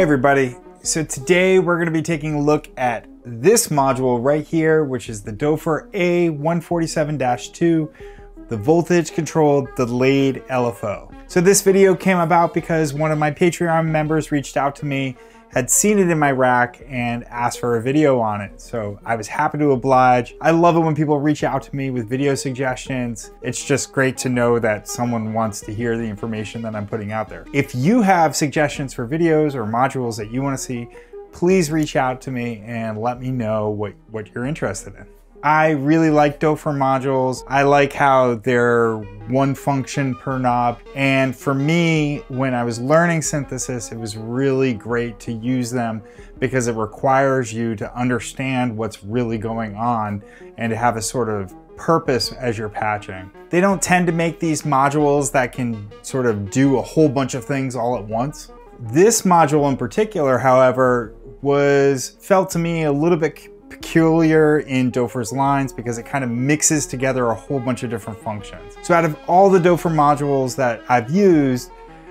everybody, so today we're going to be taking a look at this module right here, which is the Doepfer A-147-2, the voltage controlled delayed LFO. So this video came about because one of my Patreon members reached out to me, had seen it in my rack and asked for a video on it. So I was happy to oblige. I love it when people reach out to me with video suggestions. It's just great to know that someone wants to hear the information that I'm putting out there. If you have suggestions for videos or modules that you want to see, please reach out to me and let me know what you're interested in. I really like Doepfer modules. I like how they're one function per knob. And for me, when I was learning synthesis, it was really great to use them because it requires you to understand what's really going on and to have a sort of purpose as you're patching. They don't tend to make these modules that can sort of do a whole bunch of things all at once. This module in particular, however, felt to me a little bit peculiar in Doepfer's lines because it kind of mixes together a whole bunch of different functions. So out of all the Doepfer modules that I've used,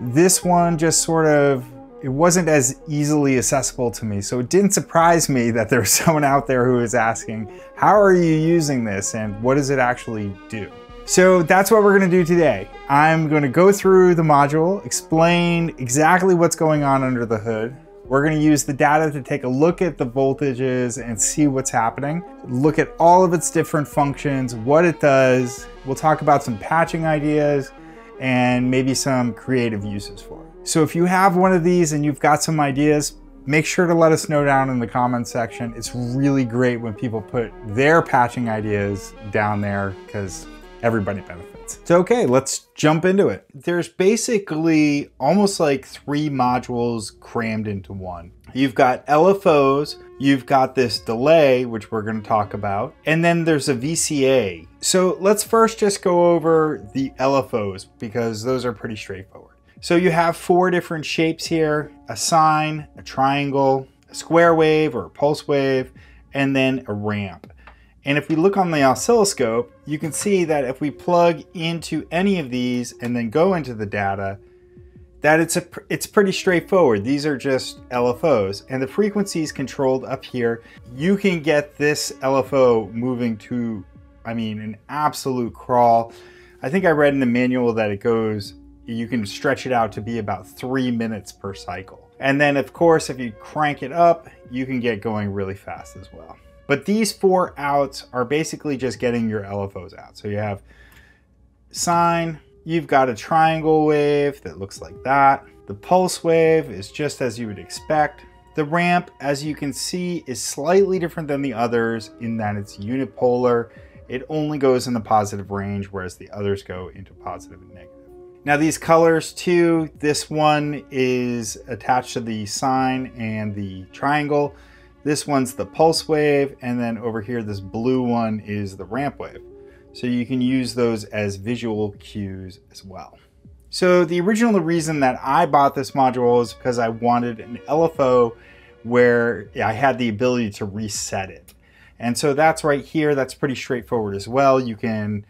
this one just sort of, it wasn't as easily accessible to me. So it didn't surprise me that there's someone out there who is asking, how are you using this and what does it actually do? So that's what we're going to do today. I'm going to go through the module, explain exactly what's going on under the hood. We're going to use the data to take a look at the voltages and see what's happening. Look at all of its different functions, what it does. We'll talk about some patching ideas and maybe some creative uses for it. So if you have one of these and you've got some ideas, make sure to let us know down in the comments section. It's really great when people put their patching ideas down there because everybody benefits. So okay, let's jump into it. There's basically almost like 3 modules crammed into one. You've got LFOs, you've got this delay, which we're going to talk about, and then there's a VCA. So let's first just go over the LFOs because those are pretty straightforward. So you have 4 different shapes here: a sine, a triangle, a square wave or a pulse wave, and then a ramp. And if we look on the oscilloscope, you can see that if we plug into any of these and then go into the data, that it's pretty straightforward. These are just LFOs and the frequency is controlled up here. You can get this LFO moving to, I mean, an absolute crawl. I think I read in the manual that you can stretch it out to be about 3 minutes per cycle. And then of course, if you crank it up, you can get going really fast as well. But these 4 outs are basically just getting your LFOs out. So you have sine, you've got a triangle wave that looks like that. The pulse wave is just as you would expect. The ramp, as you can see, is slightly different than the others in that it's unipolar. It only goes in the positive range, whereas the others go into positive and negative. Now these colors too, this one is attached to the sine and the triangle. This one's the pulse wave, and then over here, this blue one is the ramp wave. So you can use those as visual cues as well. So the original reason that I bought this module is because I wanted an LFO where I had the ability to reset it. And so that's right here. That's pretty straightforward as well. You can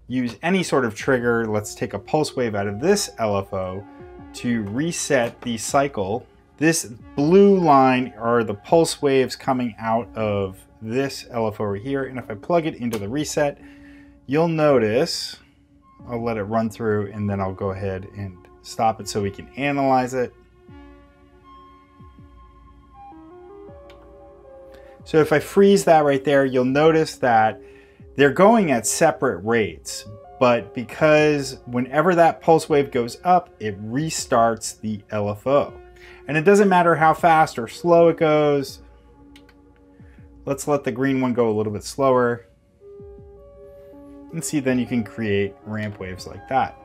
use any sort of trigger. Let's take a pulse wave out of this LFO to reset the cycle. This blue line are the pulse waves coming out of this LFO over here. And if I plug it into the reset, you'll notice, I'll let it run through and then I'll go ahead and stop it so we can analyze it. So if I freeze that right there, you'll notice that they're going at separate rates, but because whenever that pulse wave goes up, it restarts the LFO. And it doesn't matter how fast or slow it goes. Let's let the green one go a little bit slower. And see, then you can create ramp waves like that.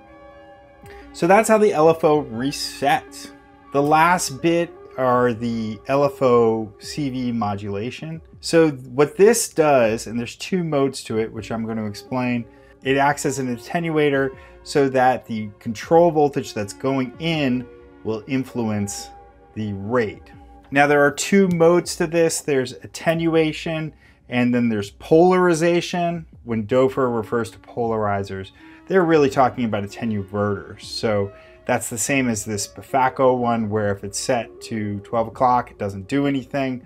So that's how the LFO resets. The last bit are the LFO CV modulation. So what this does, and there's 2 modes to it, which I'm going to explain. It acts as an attenuator so that the control voltage that's going in will influence the rate. Now there are 2 modes to this. There's attenuation and then there's polarization. When Doepfer refers to polarizers, they're really talking about attenuverters. So That's the same as this Befacco one, where if it's set to 12 o'clock, it doesn't do anything.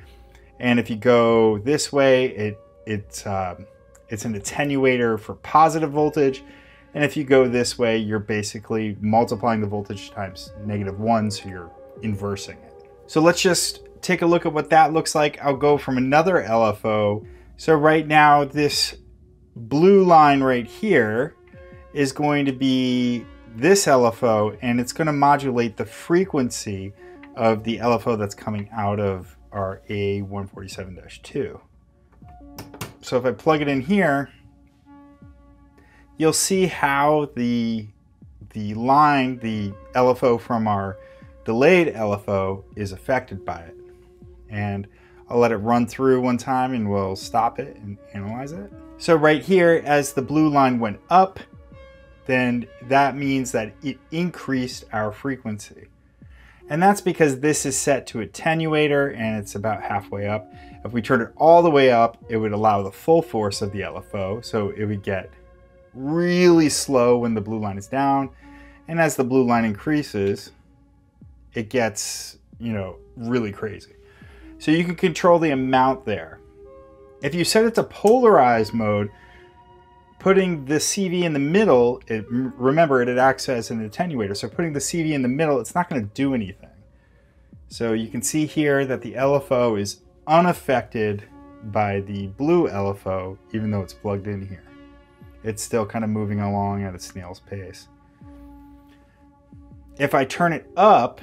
And if you go this way, it's an attenuator for positive voltage. And if you go this way, you're basically multiplying the voltage times -1, so you're inversing it. So let's just take a look at what that looks like. I'll go from another LFO. So right now, this blue line right here is going to be this LFO, and it's going to modulate the frequency of the LFO that's coming out of our A-147-2. So if I plug it in here, you'll see how the line, the LFO from our delayed LFO, is affected by it. And I'll let it run through one time and we'll stop it and analyze it. So right here, as the blue line went up, then that means that it increased our frequency. And that's because this is set to attenuator and it's about halfway up. If we turn it all the way up, it would allow the full force of the LFO. So it would get really slow when the blue line is down. And as the blue line increases, it gets, really crazy. So you can control the amount there. If you set it to polarized mode, putting the CV in the middle, remember it acts as an attenuator. So putting the CV in the middle, it's not going to do anything. So you can see here that the LFO is unaffected by the blue LFO, even though it's plugged in here. It's still kind of moving along at a snail's pace. If I turn it up,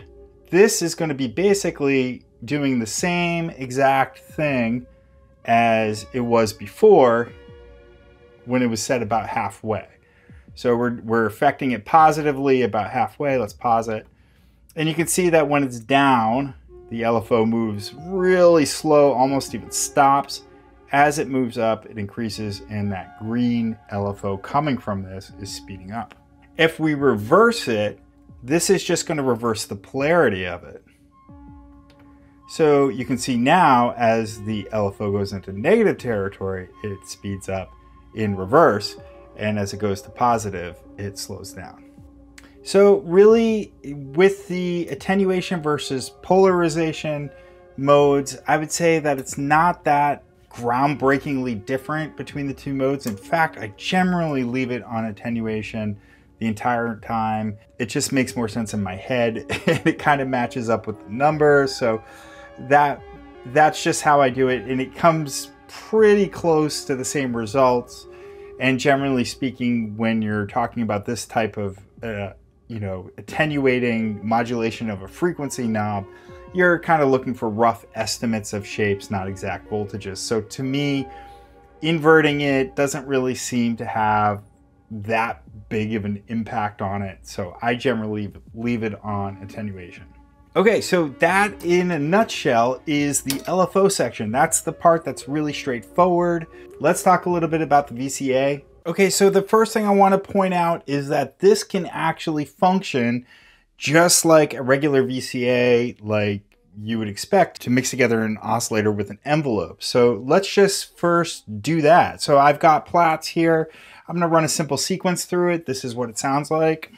this is going to be basically doing the same exact thing as it was before when it was set about halfway. So we're affecting it positively about halfway. Let's pause it. And you can see that when it's down, the LFO moves really slow, almost even stops. As it moves up, it increases, and that green LFO coming from this is speeding up. If we reverse it, this is just going to reverse the polarity of it. So you can see now as the LFO goes into negative territory, it speeds up in reverse, and as it goes to positive, it slows down. So really, with the attenuation versus polarization modes, I would say that it's not that groundbreakingly different between the two modes. In fact, I generally leave it on attenuation the entire time. It just makes more sense in my head, and it kind of matches up with the numbers. So that's just how I do it, and it comes pretty close to the same results. And generally speaking, when you're talking about this type of attenuating modulation of a frequency knob, you're kind of looking for rough estimates of shapes, not exact voltages. So to me, inverting it doesn't really seem to have that big of an impact on it. So I generally leave it on attenuation. Okay, so that in a nutshell is the LFO section. That's the part that's really straightforward. Let's talk a little bit about the VCA. Okay, so the first thing I want to point out is that this can actually function just like a regular VCA, like you would expect to mix together an oscillator with an envelope. So let's just first do that. So I've got Platts here. I'm going to run a simple sequence through it. This is what it sounds like.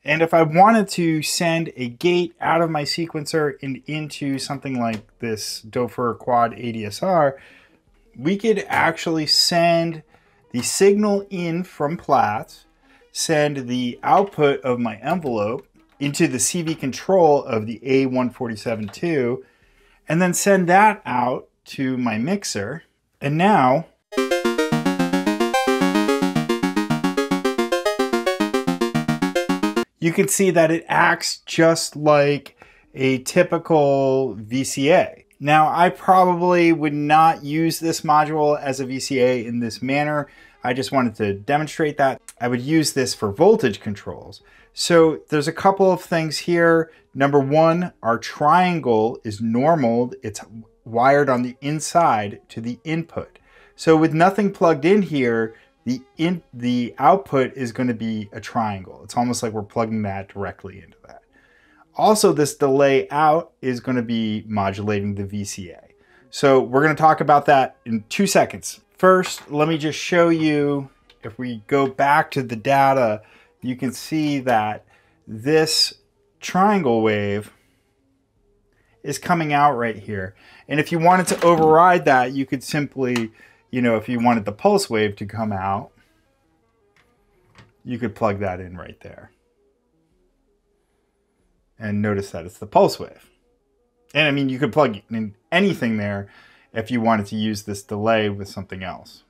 And if I wanted to send a gate out of my sequencer and into something like this Doepfer quad ADSR, we could actually send the signal in from Platts, send the output of my envelope into the CV control of the A-147-2, and then send that out to my mixer. And now you can see that it acts just like a typical VCA. Now, I probably would not use this module as a VCA in this manner. I just wanted to demonstrate that. I would use this for voltage controls. So there's a couple of things here. Number one, our triangle is normal. It's wired on the inside to the input. So with nothing plugged in here, the output is going to be a triangle. It's almost like we're plugging that directly into that. Also, this delay out is going to be modulating the VCA. So we're going to talk about that in 2 seconds. First, let me just show you, if we go back to the data, you can see that this triangle wave is coming out right here. And if you wanted to override that, you could simply, if you wanted the pulse wave to come out, you could plug that in right there. And notice that it's the pulse wave. And I mean, you could plug in anything there if you wanted to use this delay with something else.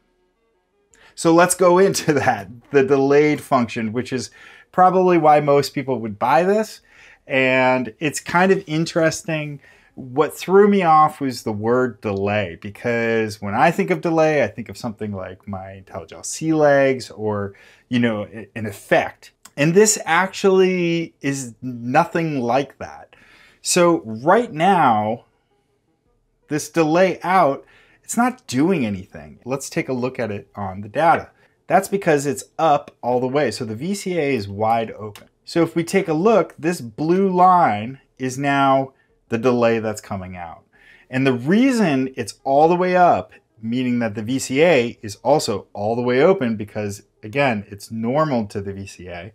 So let's go into that, the delayed function, which is probably why most people would buy this. And it's kind of interesting. What threw me off was the word delay, because when I think of delay, I think of something like my IntelliGel C legs or, an effect. And this actually is nothing like that. So right now, this delay out, it's not doing anything. Let's take a look at it on the data. That's because it's up all the way. So the VCA is wide open. So if we take a look, this blue line is now the delay that's coming out. And the reason it's all the way up, meaning that the VCA is also all the way open, because again, it's normal to the VCA,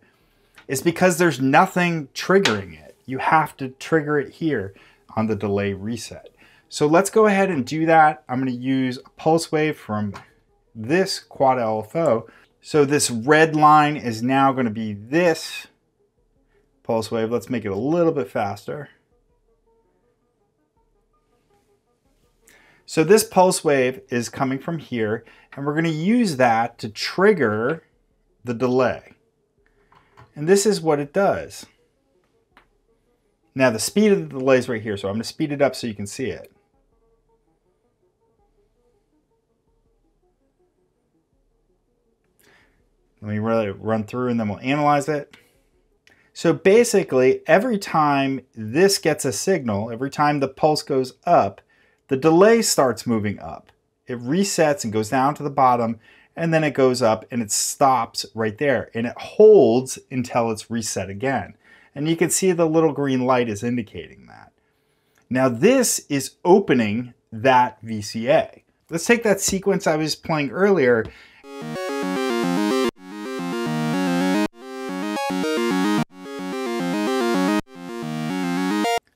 is because there's nothing triggering it. You have to trigger it here on the delay reset. So let's go ahead and do that. I'm going to use a pulse wave from this quad LFO. So this red line is now going to be this pulse wave. Let's make it a little bit faster. So this pulse wave is coming from here, and we're going to use that to trigger the delay. And this is what it does. Now the speed of the delay is right here, so I'm going to speed it up so you can see it. Let me really run through and then we'll analyze it. So basically, every time this gets a signal, every time the pulse goes up, the delay starts moving up. It resets and goes down to the bottom, and then it goes up and it stops right there. And it holds until it's reset again. And you can see the little green light is indicating that. Now this is opening that VCA. Let's take that sequence I was playing earlier.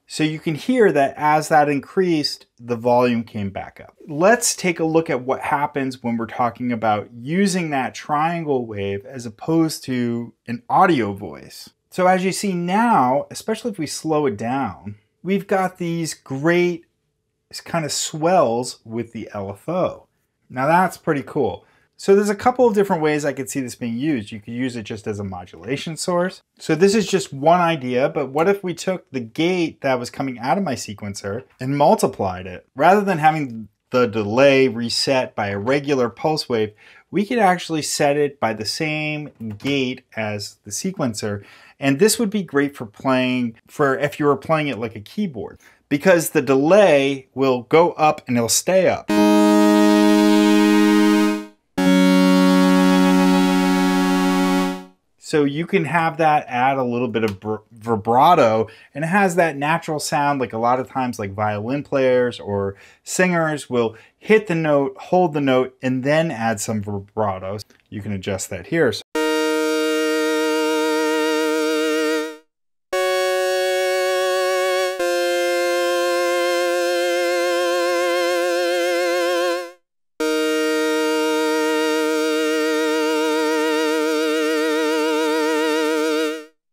So you can hear that as that increased, the volume came back up. Let's take a look at what happens when we're talking about using that triangle wave as opposed to an audio voice. So as you see now, especially if we slow it down, we've got these great kind of swells with the LFO. Now that's pretty cool. So there's a couple of different ways I could see this being used. You could use it just as a modulation source. So this is just one idea, but what if we took the gate that was coming out of my sequencer and multiplied it? Rather than having the delay reset by a regular pulse wave, we could actually set it by the same gate as the sequencer. And this would be great for if you were playing it like a keyboard, because the delay will go up and it'll stay up. So you can have that add a little bit of vibrato, and it has that natural sound, like a lot of times like violin players or singers will hit the note, hold the note, and then add some vibrato. You can adjust that here.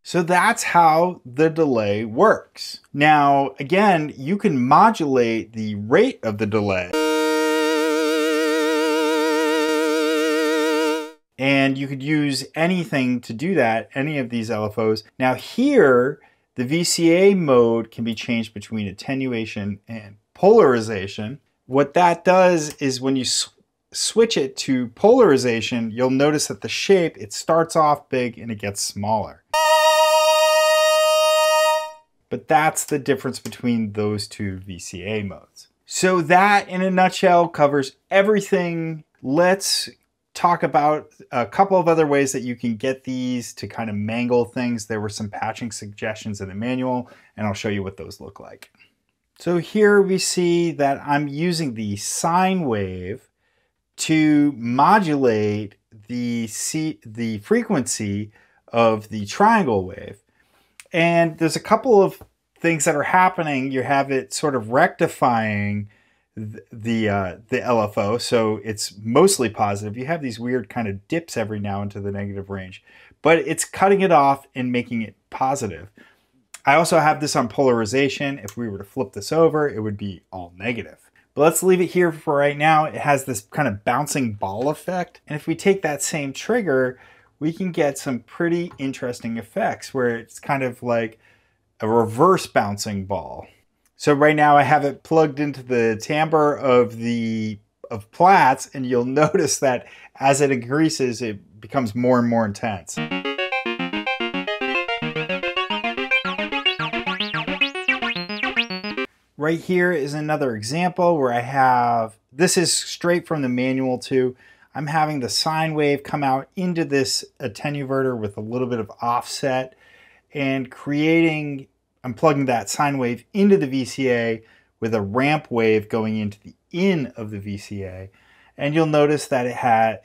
So that's how the delay works. Now, again, you can modulate the rate of the delay. And you could use anything to do that, any of these LFOs. Now here, the VCA mode can be changed between attenuation and polarization. What that does is when you switch it to polarization, you'll notice that the shape, it starts off big and it gets smaller. But that's the difference between those two VCA modes. So that, in a nutshell, covers everything. Let's talk about a couple of other ways that you can get these to kind of mangle things. There were some patching suggestions in the manual, and I'll show you what those look like. So here we see that I'm using the sine wave to modulate the frequency of the triangle wave. And there's a couple of things that are happening. You have it sort of rectifying the LFO, so it's mostly positive. You have these weird kind of dips every now into the negative range, but it's cutting it off and making it positive. I also have this on polarization. If we were to flip this over, it would be all negative. But let's leave it here for right now. It has this kind of bouncing ball effect. And if we take that same trigger, we can get some pretty interesting effects where it's kind of like a reverse bouncing ball. So right now I have it plugged into the timbre of Platts, and you'll notice that as it increases, it becomes more and more intense. Right here is another example where I have, this is straight from the manual too. I'm having the sine wave come out into this attenuverter with a little bit of offset and creating, I'm plugging that sine wave into the VCA with a ramp wave going into the in of the VCA. And you'll notice that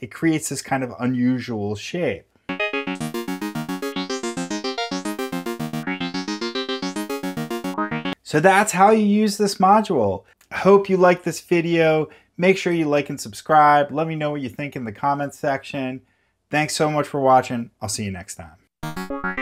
it creates this kind of unusual shape. So that's how you use this module. I hope you like this video. Make sure you like and subscribe. Let me know what you think in the comments section. Thanks so much for watching. I'll see you next time.